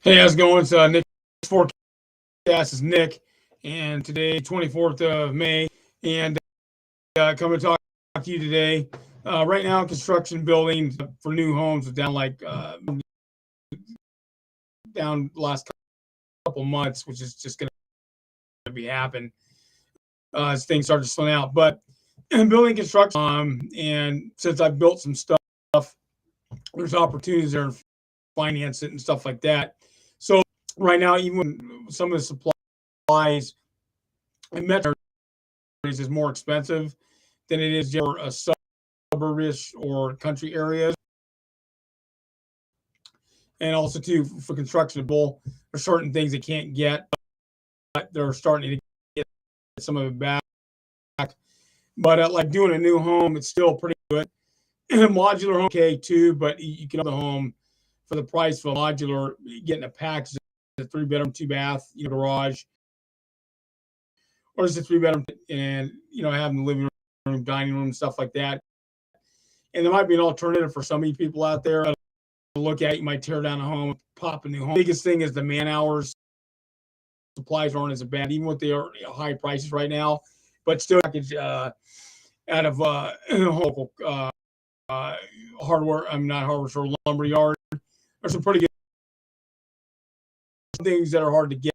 Hey, how's it going? It's Nick Forecast is Nick, and today, 24th of May, and come and talk to you today. Right now, construction building for new homes is down down the last couple months, which is just going to be happen as things start to slow out. But building construction, and since I've built some stuff, there's opportunities there to finance it and stuff like that. So right now, even when some of the supplies in metro areas is more expensive than it is for a suburbish or country areas. And also too for construction, there's certain things they can't get, but they're starting to get some of it back. But like doing a new home, it's still pretty good. Modular home, okay too, but you can have the home for the price of a modular, getting a package, a 3-bedroom, 2-bath, garage, or just a 3-bedroom, and having the living room, dining room, stuff like that. And there might be an alternative for some of you people out there to look at. You might tear down a home, pop a new home. The biggest thing is the man hours. Supplies aren't as bad, even with the high prices right now, but still package out of local hardware. I'm not hardware store, lumber yard. There's some pretty good things that are hard to get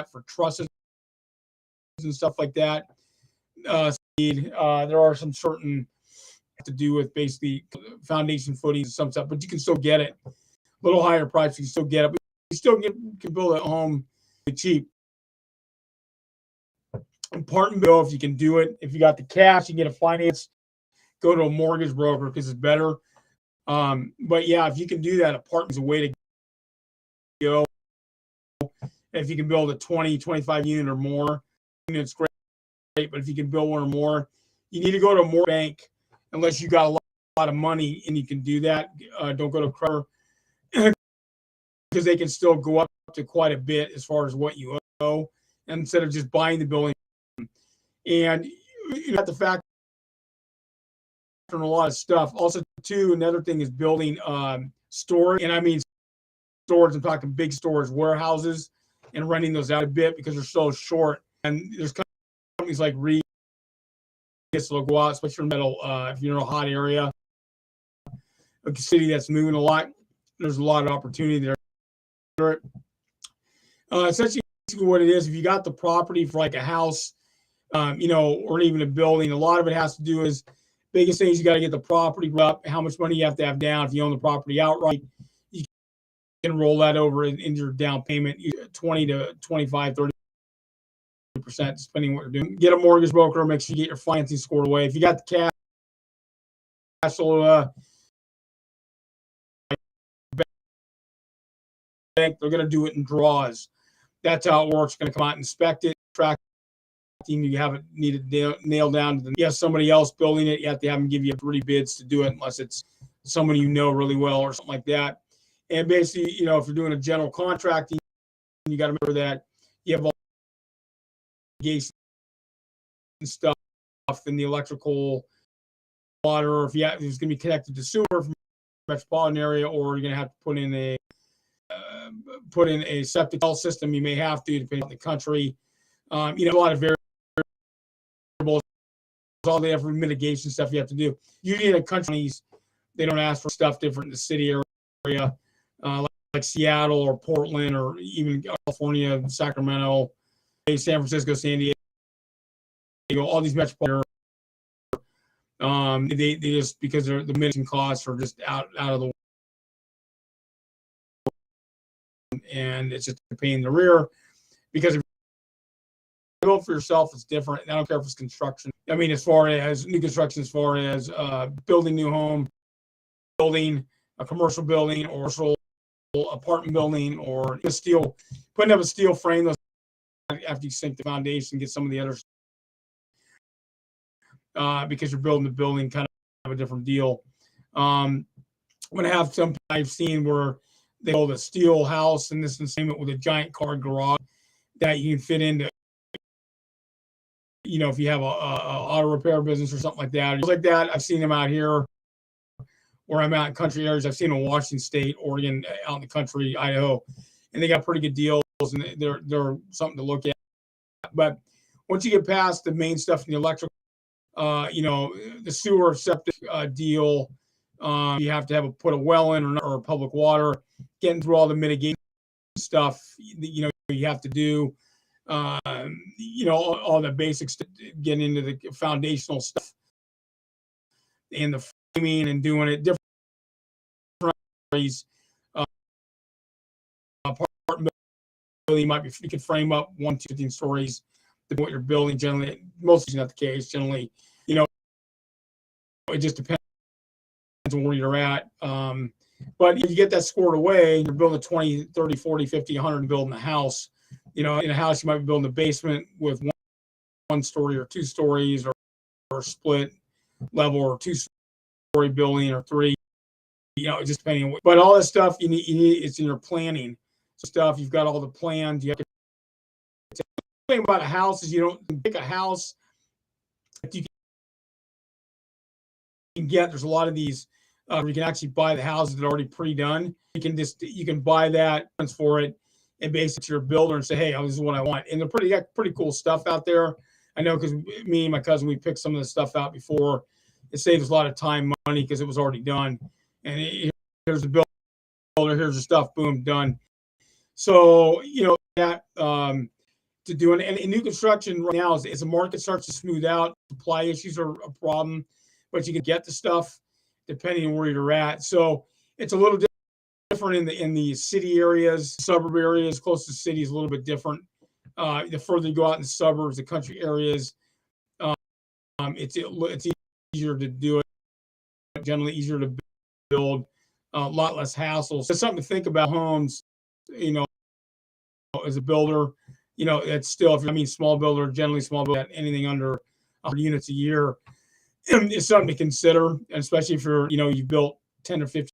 for trusses and stuff like that. There are some certain to do with basically foundation footings and some stuff, but you can still get it. A little higher price, you can still get it, but you still can build it at home cheap. Apartment bill, if you can do it, if you got the cash, you can get a finance. Go to a mortgage broker because it's better. But yeah, if you can do that, apartment's a way to go. If you can build a 20, 25 unit or more, it's great. But if you can build one or more, you need to go to a more bank unless you got a lot of money and you can do that. Don't go to credit because they can still go up to quite a bit as far as what you owe, and instead of just buying the building. And you got the fact on a lot of stuff. Also, too, another thing is building storage, and I mean storage. I'm talking big storage warehouses and renting those out a bit because they're so short. And there's companies like Reed will go out, especially in metal. If you're in a hot area, a city that's moving a lot, there's a lot of opportunity there. Essentially, what it is, if you got the property for like a house, or even a building, a lot of it has to do is biggest thing is you got to get the property up, how much money you have to have down. If you own the property outright, you can roll that over in your down payment, 20 to 25, 30%, depending on what you're doing. Get a mortgage broker, make sure you get your financing scored away. If you got the cash, bank, they're going to do it in draws. That's how it works. Going to come out and inspect it, track. You have it needed nailed down to somebody else building it. You have to have them give you 3 bids to do it, unless it's someone you know really well or something like that. And basically, if you're doing a general contracting, you got to remember that you have all the stuff in the electrical, water, or if it's going to be connected to sewer from the metropolitan area, or you're going to have to put in a septic system. You may have to, depending on the country. A lot of variables. All the effort mitigation stuff you have to do. Usually in the countries, they don't ask for stuff different in the city area, like Seattle or Portland or even California, Sacramento, San Francisco, San Diego, all these metropolitan areas. They just, because the mitigation costs are just out of the way, and it's just a pain in the rear because if you build for yourself, it's different. I don't care if it's construction. I mean, as far as new construction, as far as building new home, building a commercial building or apartment building, or putting up a steel frame after you sink the foundation, get some of the others, because you're building the building, kind of a different deal. I'm going to have some I've seen where they build a steel house and this and same with a giant car garage that you can fit into. If you have a auto repair business or something like that, I've seen them out here where I'm out in country areas. I've seen in Washington State, Oregon, out in the country, Idaho, and they got pretty good deals, and they're something to look at. But once you get past the main stuff in the electrical, the sewer septic deal, you have to put a well in or public water, getting through all the mitigation stuff, you have to do, all the basics to get into the foundational stuff and the framing and doing it different ways. Apartment building you could frame up 1 to 15 stories to what you're building. Generally, most is not the case. Generally, it just depends on where you're at. But if you get that scored away, you're building 20, 30, 40, 50, 100 and building a house. In a house, you might be building a basement with one story or 2 stories, or split level, or 2-story building, or 3. Just depending on but all this stuff you need it's in your planning stuff. You've got all the plans. You have to. The thing about a house is you don't pick a house that you can get. There's a lot of these where you can actually buy the houses that are already pre-done. You can buy that for it and basically to your builder and say, hey, this is what I want. And they're got pretty cool stuff out there. I know, because me and my cousin, we picked some of the stuff out before. It saves us a lot of time, money, because it was already done. And here's the builder, here's the stuff, boom, done. So that to do and new construction right now, as the market starts to smooth out, supply issues are a problem, but you can get the stuff depending on where you're at. So it's a little different in the city areas, suburb areas. Close to the city is a little bit different. The further you go out in the suburbs, the country areas, it's easier to do it. Generally easier to build, a lot less hassle. So it's something to think about. Homes, as a builder, it's still, small builder, generally small builder, anything under 100 units a year is something to consider, and especially if you built 10 or 15,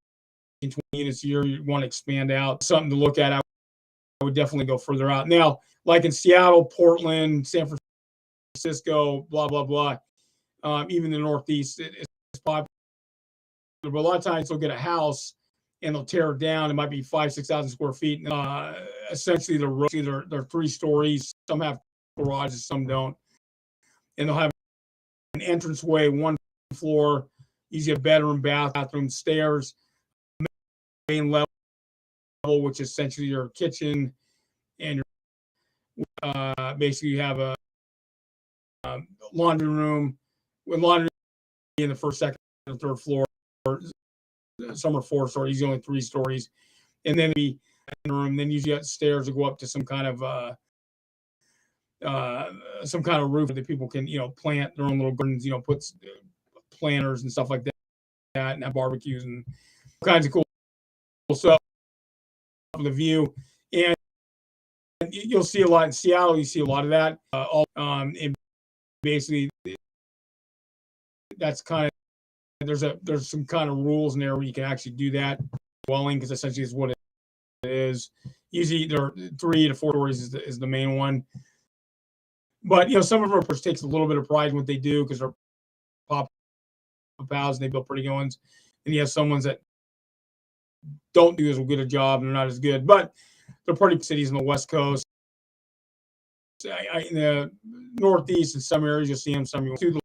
20 units a year, you want to expand out. Something to look at. I would definitely go further out. Now, like in Seattle, Portland, San Francisco, blah, blah, blah, even the Northeast, it's popular. But a lot of times they'll get a house and they'll tear it down. It might be 5,000, 6,000 square feet. Essentially, they're 3 stories. Some have garages, some don't. And they'll have an entranceway, 1 floor, usually a bedroom, bathroom, stairs, main level, which is essentially your kitchen, and basically you have a laundry room with laundry in the first, second, and third floor. Some are 4 stories, only 3 stories, and then the room. Then usually got stairs to go up to some kind of roof that people can plant their own little gardens. Put planters and stuff like that, and have barbecues and all kinds of cool stuff for the view. And you'll see a lot in Seattle. You see a lot of that. And basically, that's kind of. There's some kind of rules in there where you can actually do that dwelling, because essentially is what it is. Usually there are 3 to 4 stories is the main one. But some of them takes a little bit of pride in what they do, because they're pop-up houses and they build pretty good ones. And you have some ones that don't do as good a job and they're not as good. But they're pretty cities on the West Coast. In the Northeast, in some areas you'll see them. Some you won't.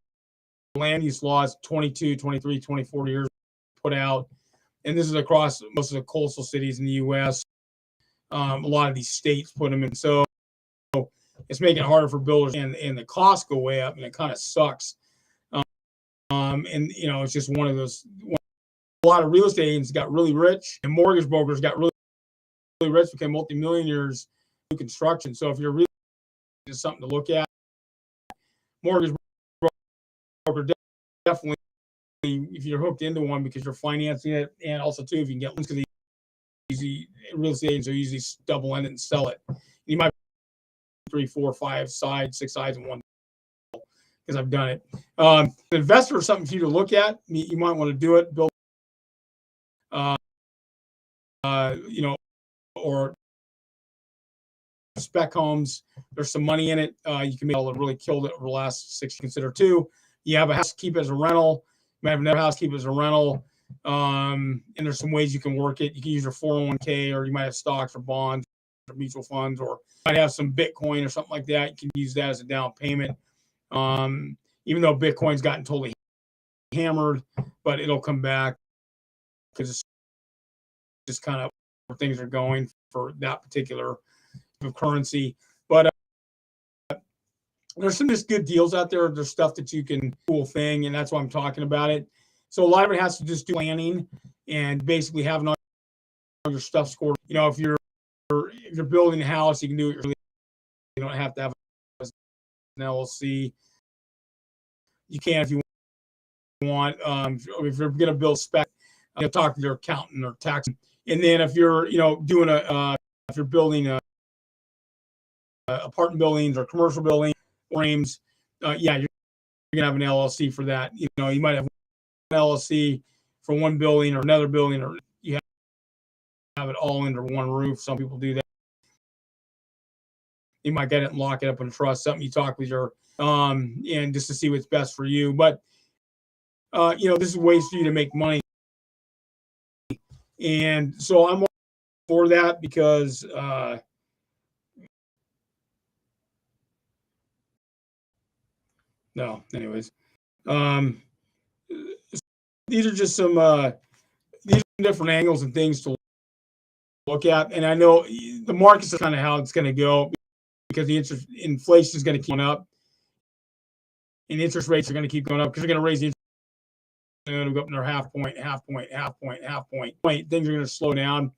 Land use laws 22, 23, 24 years put out, and this is across most of the coastal cities in the U.S. A lot of these states put them in, so it's making it harder for builders, and the costs go way up, and it kind of sucks. And it's just one of those. A lot of real estate agents got really rich, and mortgage brokers got really rich, became multimillionaires through construction. So if you're really just something to look at, mortgage broker definitely, if you're hooked into one, because you're financing it, and also too if you can get loans, because real estate agents are usually double end it and sell it. You might 3, 4, 5 sides, 6 sides in one, because I've done it. The investor is something for you to look at. You might want to do it, build, or spec homes. There's some money in it. You can make all that really killed it over the last 6 years. Consider too. You have a house, keep it as a rental. You might have another house, keep it as a rental. And there's some ways you can work it. You can use your 401k, or you might have stocks or bonds or mutual funds, or might have some Bitcoin or something like that. You can use that as a down payment. Even though Bitcoin's gotten totally hammered, but it'll come back because it's just kind of where things are going for that particular currency. But there's some just good deals out there. There's stuff that you can cool thing, and that's why I'm talking about it. So a lot of it has to just do planning and basically having all your stuff scored. You know, if you're building a house, you can do it. You don't have to have an LLC. You can if you want. If you're going to build spec, talk to your accountant or tax. And then if you're doing if you're building apartment buildings or commercial buildings, frames, you're gonna have an LLC for that. You might have an LLC for one building or another building, or you have it all under one roof. Some people do that. You might get it and lock it up in trust. Something you talk with your and just to see what's best for you. But this is ways for you to make money, and so I'm all for that because. No, anyways, these are just some these are different angles and things to look at, and I know the markets are kind of how it's going to go because the inflation is going to keep going up, and interest rates are going to keep going up because they're going to raise the interest rate, go up another half point. Things are going to slow down.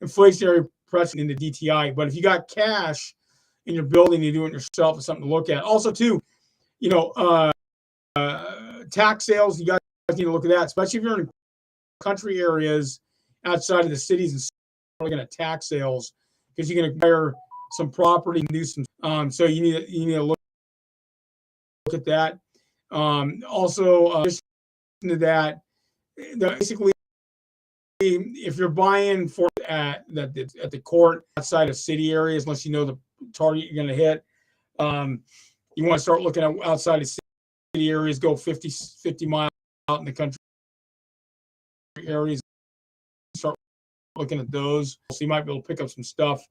Inflationary pressure in the DTI, but if you got cash in your building, you do it yourself. It's something to look at. Also, too. Tax sales, you guys need to look at that, especially if you're in country areas outside of the cities and probably going to tax sales because you're going to acquire some property and do some. So you need to look at that. Also, to that, basically, if you're buying for at the court outside of city areas, unless you know the target you're going to hit. You want to start looking at outside of city areas, go 50 miles out in the country areas, start looking at those. So you might be able to pick up some stuff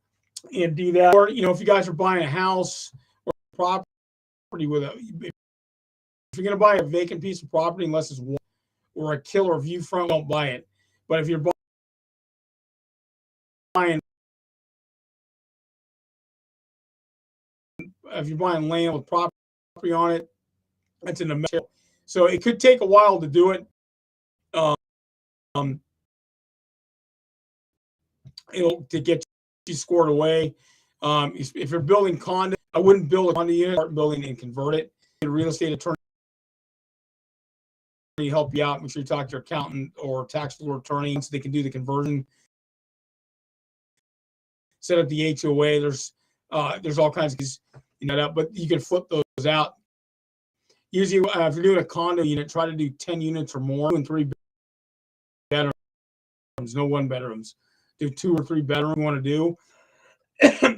and do that. Or, if you guys are buying a house or property if you're going to buy a vacant piece of property, unless it's or a killer view front, don't buy it. But if you're buying land with property on it, that's in the middle. So it could take a while to do it. To get you scored away. If you're building condo, I wouldn't build a condo unit, start building and convert it. A real estate attorney help you out. Make sure you talk to your accountant or tax law attorney so they can do the conversion. Set up the HOA. There's all kinds of but you can flip those out. Usually, if you're doing a condo unit, try to do 10 units or more, 2 and 3 bedrooms, no 1 bedrooms. Do 2 or 3 bedrooms you want to do.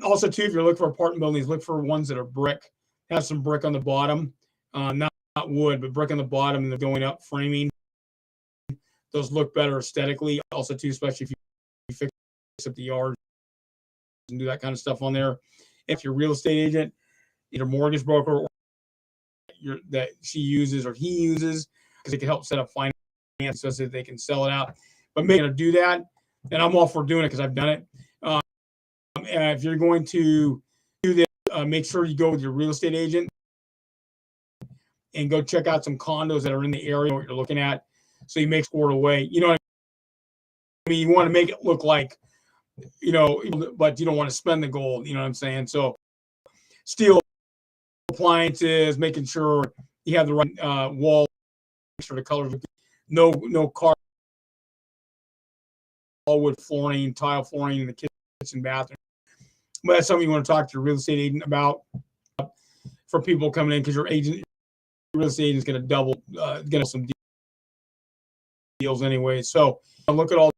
Also, too, if you're looking for apartment buildings, look for ones that are brick. Have some brick on the bottom, not wood, but brick on the bottom, and they're going up framing. Those look better aesthetically. Also, too, especially if you fix up the yard and do that kind of stuff on there. If you're a real estate agent, either mortgage broker or that she uses or he uses, because it can help set up finance so that they can sell it out. But making to do that, and I'm all for doing it because I've done it. If you're going to do this, make sure you go with your real estate agent and go check out some condos that are in the area what you're looking at, so you make scored away. You know what I mean? You want to make it look like, but you don't want to spend the gold. You know what I'm saying? So, steel appliances, making sure you have the right wall, make sure the colors, no wood flooring, tile flooring in the kitchen, bathroom. But that's something you want to talk to your real estate agent about for people coming in, because your real estate agent is going to double, get some deals anyway. So look at all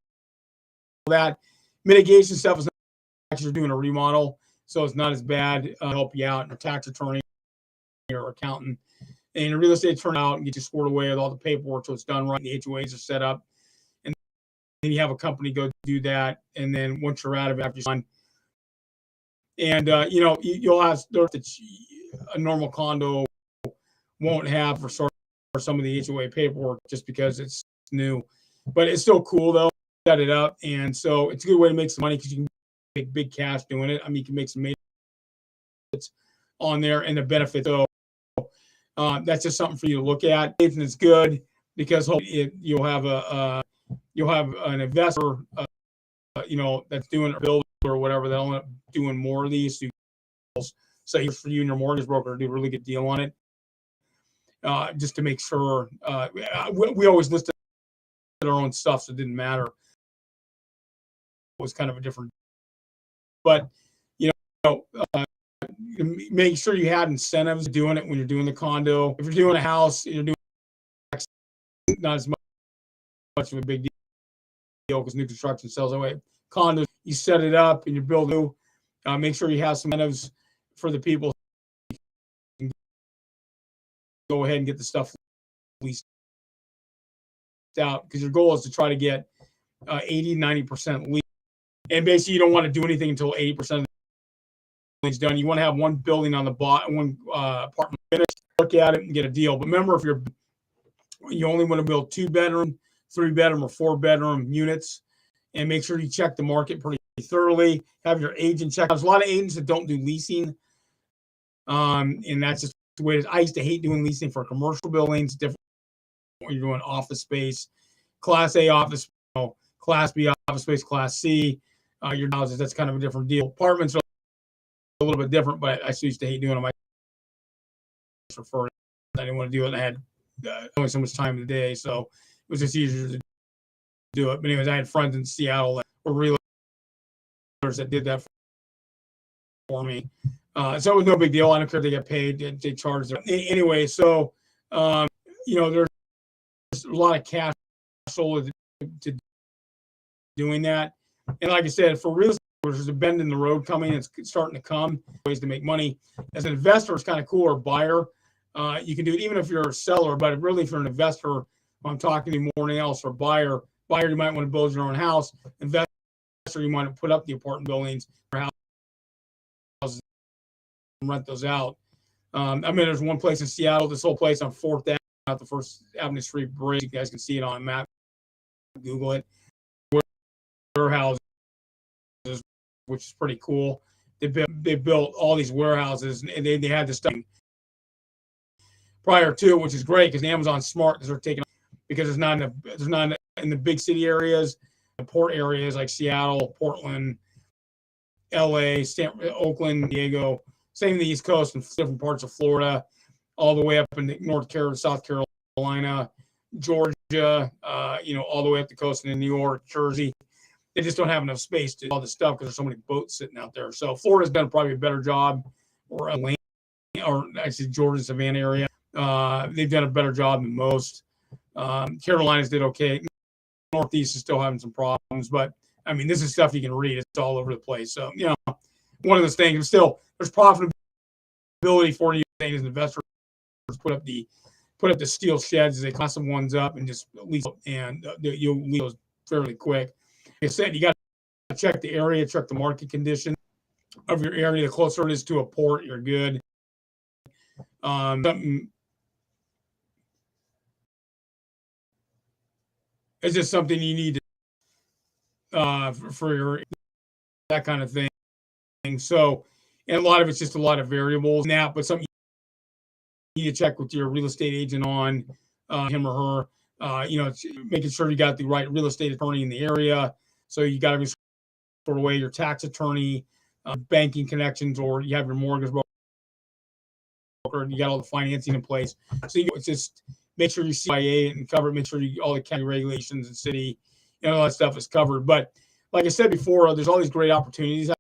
that. Mitigation stuff is not actually doing a remodel, so it's not as bad. Help you out, and a tax attorney or accountant, and a real estate attorney out and get you scored away with all the paperwork so it's done right. The HOAs are set up. you have a company go do that, and then once you're out of it, after you're done, and you'll have a normal condo won't have for some of the HOA paperwork just because it's new, but it's still cool though. Set it up, and so it's a good way to make some money because you can make big cash doing it. I mean, you can make some on there, and the benefit though. That's just something for you to look at. And it's good because you'll have an investor, that's doing a build or whatever. They'll end up doing more of these. So for you and your mortgage broker to do a really good deal on it, just to make sure. We always listed our own stuff, so it didn't matter. It was kind of a different, but make sure you had incentives doing it when you're doing the condo. If you're doing a house, you're doing not as much of a big deal because new construction sells away. Condos, you set it up and you build new. Make sure you have some incentives for the people. Go ahead and get the stuff leased out because your goal is to try to get 80-90% leased. And basically, you don't want to do anything until 80% of the lease done. You want to have one building on the bottom, one apartment finished. Look at it and get a deal. But remember, if you only want to build 2-bedroom, 3-bedroom, or 4-bedroom units, and make sure you check the market pretty thoroughly. Have your agent check. There's a lot of agents that don't do leasing, and that's just the way it is. I used to hate doing leasing for commercial buildings. Different when you're doing office space, Class A office, Class B office space, Class C. Your houses, that's kind of a different deal. Apartments are a little bit different, but I used to hate doing them. I preferred it. I didn't want to do it. I had only so much time in the day, so it was just easier to do it. But anyways, I had friends in Seattle that were realtors that did that for me. So it was no big deal. I don't care if they get paid. They charge them. Anyway, so, there's a lot of cash sold to doing that. And like I said, for real estate, there's a bend in the road coming. It's starting to come. Ways to make money. As an investor, it's kind of cool, or buyer. You can do it even if you're a seller, but really if you're an investor, I'm talking to you more than else, or buyer, you might want to build your own house. Investor, you might put up the apartment buildings or houses and rent those out. There's one place in Seattle, this whole place on 4th Avenue, out the First Avenue Street Bridge. You guys can see it on a map. Google it. Warehouses, which is pretty cool. They built all these warehouses, and they had this stuff prior to, which is great because Amazon's smart because they're taking, because there's not in the big city areas, the port areas like Seattle, Portland, LA, Oakland, Diego, same in the East Coast and different parts of Florida, all the way up in North Carolina, South Carolina, Georgia, all the way up the coast in New York, Jersey. They just don't have enough space to do all this stuff because there's so many boats sitting out there. So Florida's done probably a better job, or Atlanta, or actually Georgia, Savannah area. They've done a better job than most. Carolinas did okay. Northeast is still having some problems, but I mean, this is stuff you can read. It's all over the place. So, one of those things, still, there's profitability for you as an investor. Put up the steel sheds, they class them ones up and just lease, and you'll leave those fairly quick. Like I said, you got to check the area, check the market condition of your area. The closer it is to a port, you're good. It's just something you need to for your that kind of thing. So, and a lot of it's just a lot of variables now, but something you need to check with your real estate agent on, him or her. Making sure you got the right real estate attorney in the area. So you got to be sort of way your tax attorney, banking connections, or you have your mortgage broker. You got all the financing in place. So it's just make sure you CIA and cover it. Make sure all the county regulations and city, all that stuff is covered. But like I said before, there's all these great opportunities out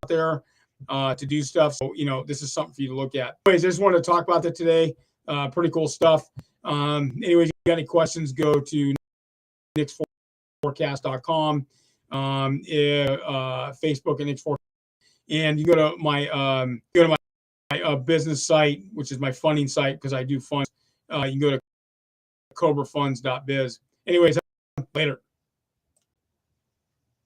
there to do stuff. So, this is something for you to look at. Anyways, I just wanted to talk about that today. Pretty cool stuff. Anyways, if you got any questions, go to nickforecast.com, Facebook and nickforecast. And you go to my business site, which is my funding site because I do funds. You can go to cobrafunds.biz. Anyways, later.